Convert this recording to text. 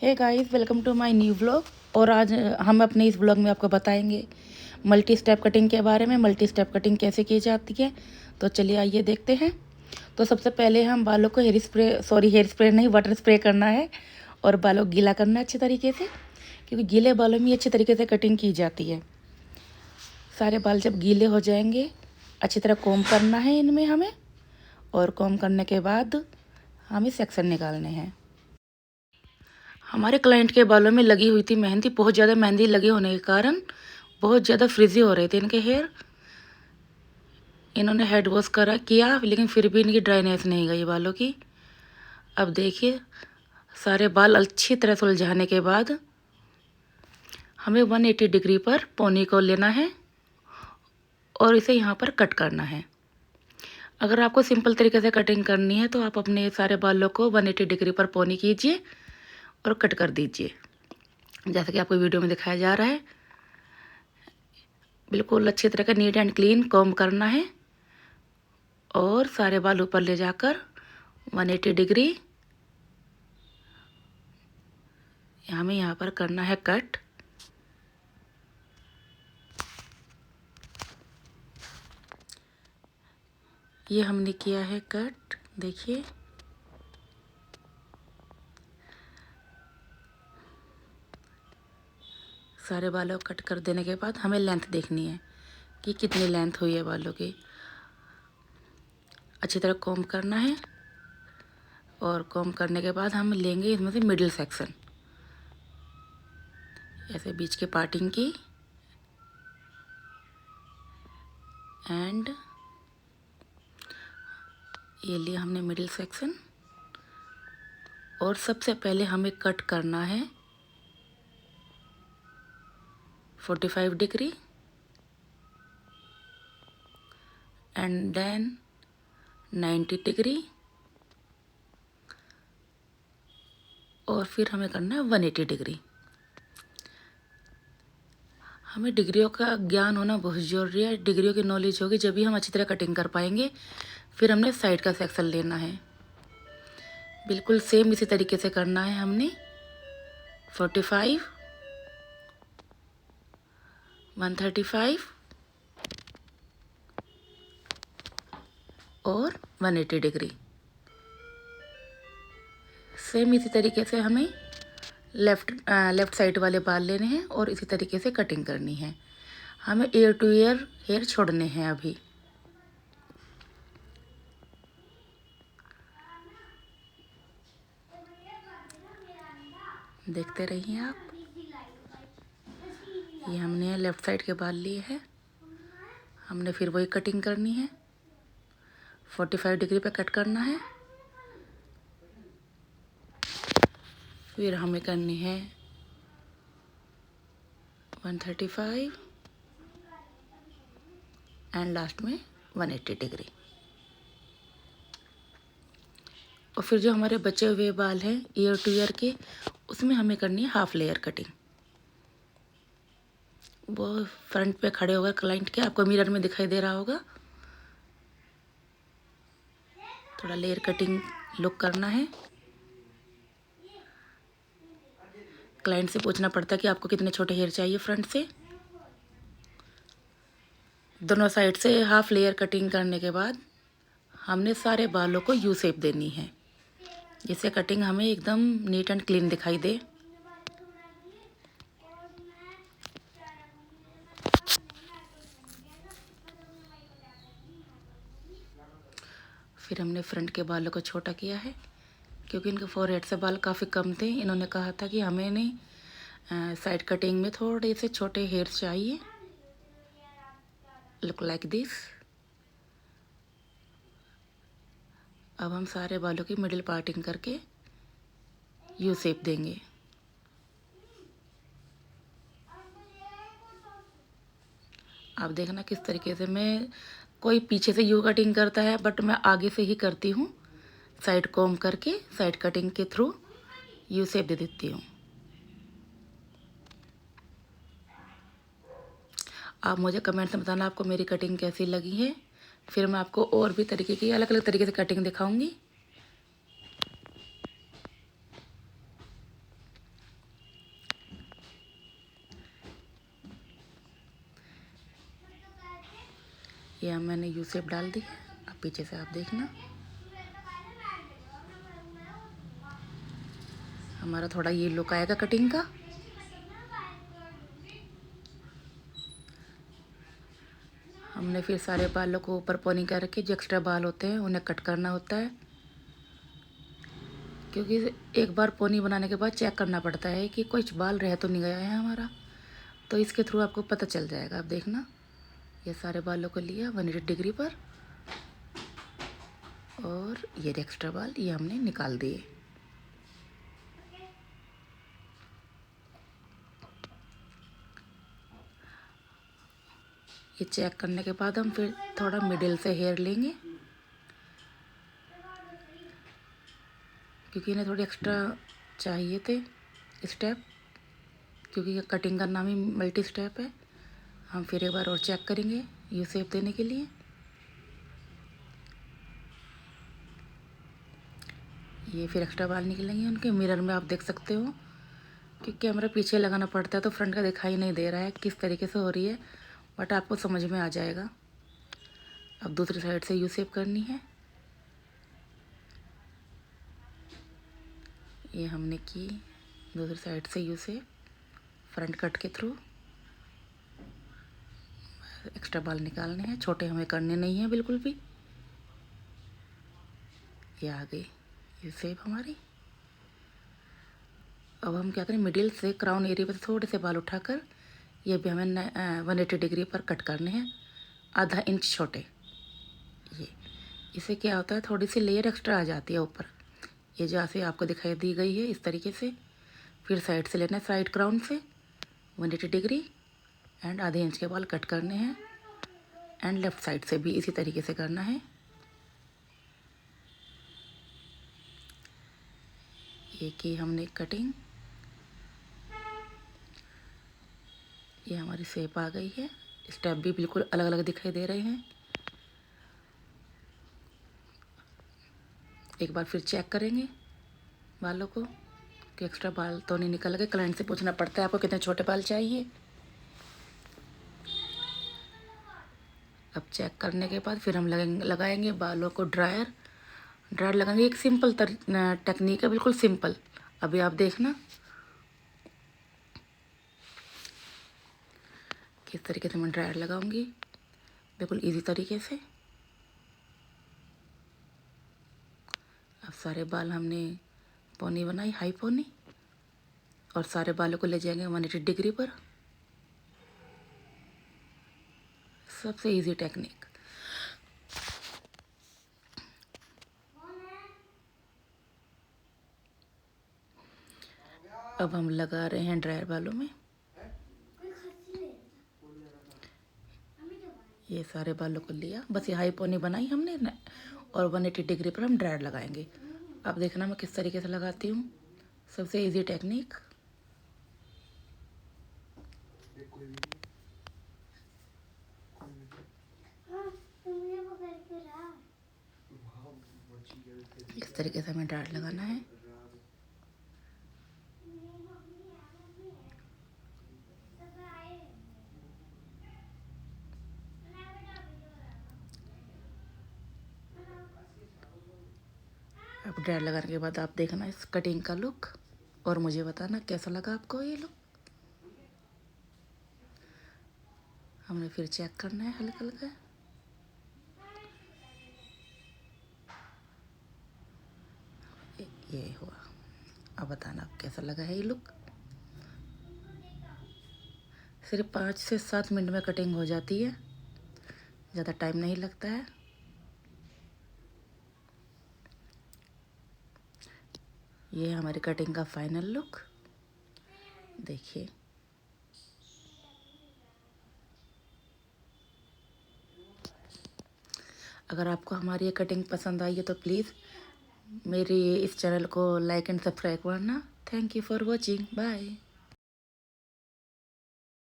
Hey guys, welcome to my new vlog. और आज हम अपने इस व्लॉग में आपको बताएंगे मल्टी स्टेप कटिंग के बारे में। मल्टी स्टेप कटिंग कैसे की जाती है, तो चलिए आइए देखते हैं। तो सबसे पहले हम बालों को हेयर स्प्रे नहीं, वाटर स्प्रे करना है और बालों को गीला करना है अच्छे तरीके से, क्योंकि गीले बालों में अच्छे तरीके से कटिंग की जाती है। सारे बाल जब गीले हो जाएंगे, अच्छी तरह कॉम्ब करना है इनमें हमें, और कॉम्ब करने के बाद हमें सेक्शन निकालने हैं। हमारे क्लाइंट के बालों में लगी हुई थी मेहंदी, बहुत ज़्यादा मेहंदी लगे होने के कारण बहुत ज़्यादा फ्रिजी हो रहे थे इनके हेयर। इन्होंने हेड वॉश किया, लेकिन फिर भी इनकी ड्राइनेस नहीं गई बालों की। अब देखिए, सारे बाल अच्छी तरह सुलझाने के बाद हमें 180 डिग्री पर पोनी को लेना है और इसे यहाँ पर कट करना है। अगर आपको सिंपल तरीके से कटिंग करनी है तो आप अपने सारे बालों को 180 डिग्री पर पोनी कीजिए और कट कर दीजिए, जैसा कि आपको वीडियो में दिखाया जा रहा है। बिल्कुल अच्छी तरह का नीट एंड क्लीन कॉम्ब करना है और सारे बाल ऊपर ले जाकर 180 डिग्री हमें यहाँ पर करना है कट। ये हमने किया है कट, देखिए। सारे बालों को कट कर देने के बाद हमें लेंथ देखनी है कि कितनी लेंथ हुई है बालों की। अच्छी तरह कॉम्ब करना है और कॉम्ब करने के बाद हम लेंगे इसमें से मिडिल सेक्शन, ऐसे बीच के पार्टिंग की, एंड ये लिया हमने मिडिल सेक्शन। और सबसे पहले हमें कट करना है 45 डिग्री एंड देन 90 डिग्री, और फिर हमें करना है 180 डिग्री। हमें डिग्रियों का ज्ञान होना बहुत ज़रूरी है। डिग्रियों की नॉलेज होगी जब भी हम अच्छी तरह कटिंग कर पाएंगे। फिर हमने साइड का सेक्शन लेना है, बिल्कुल सेम इसी तरीके से करना है हमने। 45, 135 और 180 डिग्री। सेम इसी तरीके से हमें लेफ़्ट साइड वाले बाल लेने हैं और इसी तरीके से कटिंग करनी है। हमें ईयर टू ईयर हेयर छोड़ने हैं अभी। देखते रहिए आप। ये हमने लेफ़्ट साइड के बाल लिए हैं, हमने फिर वही कटिंग करनी है। 45 डिग्री पे कट करना है, फिर हमें करनी है 135 एंड लास्ट में 180 डिग्री। और फिर जो हमारे बचे हुए बाल हैं ईयर टू ईयर के, उसमें हमें करनी है हाफ लेयर कटिंग। वो फ्रंट पे खड़े होकर क्लाइंट के आपको मिरर में दिखाई दे रहा होगा। थोड़ा लेयर कटिंग लुक करना है। क्लाइंट से पूछना पड़ता है कि आपको कितने छोटे हेयर चाहिए फ्रंट से। दोनों साइड से हाफ लेयर कटिंग करने के बाद हमने सारे बालों को यू शेप देनी है, जिससे कटिंग हमें एकदम नीट एंड क्लीन दिखाई दे। फिर हमने फ्रंट के बालों को छोटा किया है, क्योंकि इनके फोरहेड से बाल काफ़ी कम थे। इन्होंने कहा था कि हमें नहीं, साइड कटिंग में थोड़े से छोटे हेयर्स चाहिए, लुक लाइक दिस। अब हम सारे बालों की मिडिल पार्टिंग करके यू शेप देंगे। आप देखना किस तरीके से मैं, कोई पीछे से यू कटिंग करता है बट मैं आगे से ही करती हूँ। साइड कॉम्ब करके साइड कटिंग के थ्रू यू शेप दे देती हूँ। आप मुझे कमेंट्स में बताना आपको मेरी कटिंग कैसी लगी है। फिर मैं आपको और भी तरीके की अलग अलग तरीके से कटिंग दिखाऊंगी। ये मैंने यू शेप डाल दी है। अब पीछे से आप देखना, हमारा थोड़ा ये लुक आएगा कटिंग का। हमने फिर सारे बालों को ऊपर पोनी करके जो एक्स्ट्रा बाल होते हैं उन्हें कट करना होता है, क्योंकि एक बार पोनी बनाने के बाद चेक करना पड़ता है कि कुछ बाल रह तो नहीं गया है हमारा, तो इसके थ्रू आपको पता चल जाएगा। आप देखना, ये सारे बालों को लिया 180 डिग्री पर, और ये एक्स्ट्रा बाल ये हमने निकाल दिए। ये चेक करने के बाद हम फिर थोड़ा मिडिल से हेयर लेंगे, क्योंकि इन्हें थोड़ी एक्स्ट्रा चाहिए थे स्टेप, क्योंकि ये कटिंग का नाम ही मल्टी स्टेप है। हम फिर एक बार और चेक करेंगे यू शेप देने के लिए। ये फिर एक्स्ट्रा बाल निकलेंगे उनके। मिरर में आप देख सकते हो कि कैमरा पीछे लगाना पड़ता है तो फ्रंट का दिखाई नहीं दे रहा है किस तरीके से हो रही है, बट आपको समझ में आ जाएगा। अब दूसरी साइड से यू शेप करनी है। ये हमने की दूसरी साइड से यू शेप फ्रंट कट के थ्रू। एक्स्ट्रा बाल निकालने हैं, छोटे हमें करने नहीं हैं बिल्कुल भी। ये आ गई यू शेप हमारी। अब हम क्या करें, मिडिल से क्राउन एरिया पर थोड़े से बाल उठाकर ये भी हमें 180 डिग्री पर कट करने हैं, आधा इंच छोटे। ये इससे क्या होता है, थोड़ी सी लेयर एक्स्ट्रा आ जाती है ऊपर। ये जैसे आपको दिखाई दी गई है इस तरीके से। फिर साइड से लेना है, साइड क्राउन से 180 डिग्री एंड आधे इंच के बाल कट करने हैं। एंड लेफ़्ट साइड से भी इसी तरीके से करना है। ये की हमने कटिंग, ये हमारी शेप आ गई है। स्टेप भी बिल्कुल अलग अलग दिखाई दे रहे हैं। एक बार फिर चेक करेंगे बालों को कि एक्स्ट्रा बाल तो नहीं निकल गए। क्लाइंट से पूछना पड़ता है आपको कितने छोटे बाल चाहिए। अब चेक करने के बाद फिर हम लगाएंगे बालों को ड्रायर लगाएंगे। एक सिंपल टेक्निक है, बिल्कुल सिंपल। अभी आप देखना किस तरीके से मैं ड्रायर लगाऊंगी, बिल्कुल इजी तरीके से। अब सारे बाल हमने पोनी बनाई, हाई पोनी, और सारे बालों को ले जाएंगे 180 डिग्री पर। सबसे इजी टेक्निक। अब हम लगा रहे हैं ड्रायर बालों में। ये सारे बालों को लिया, बस ये हाई पोनी बनाई हमने न, और 180 डिग्री पर हम ड्रायर लगाएंगे। अब देखना मैं किस तरीके से लगाती हूँ, सबसे इजी टेक्निक। इस तरीके से हमें ड्रायर लगाना है। अब ड्रायर लगाने के बाद आप देखना इस कटिंग का लुक, और मुझे बताना कैसा लगा आपको ये लुक। हमने फिर चेक करना है हल्का हल्का। ये हुआ। अब बताना आप कैसा लगा है ये लुक। सिर्फ 5 से 7 मिनट में कटिंग हो जाती है, ज़्यादा टाइम नहीं लगता है। ये हमारी कटिंग का फाइनल लुक देखिए। अगर आपको हमारी ये कटिंग पसंद आई है तो प्लीज़ मेरे इस चैनल को लाइक एंड सब्सक्राइब करना। Thank you for watching, bye.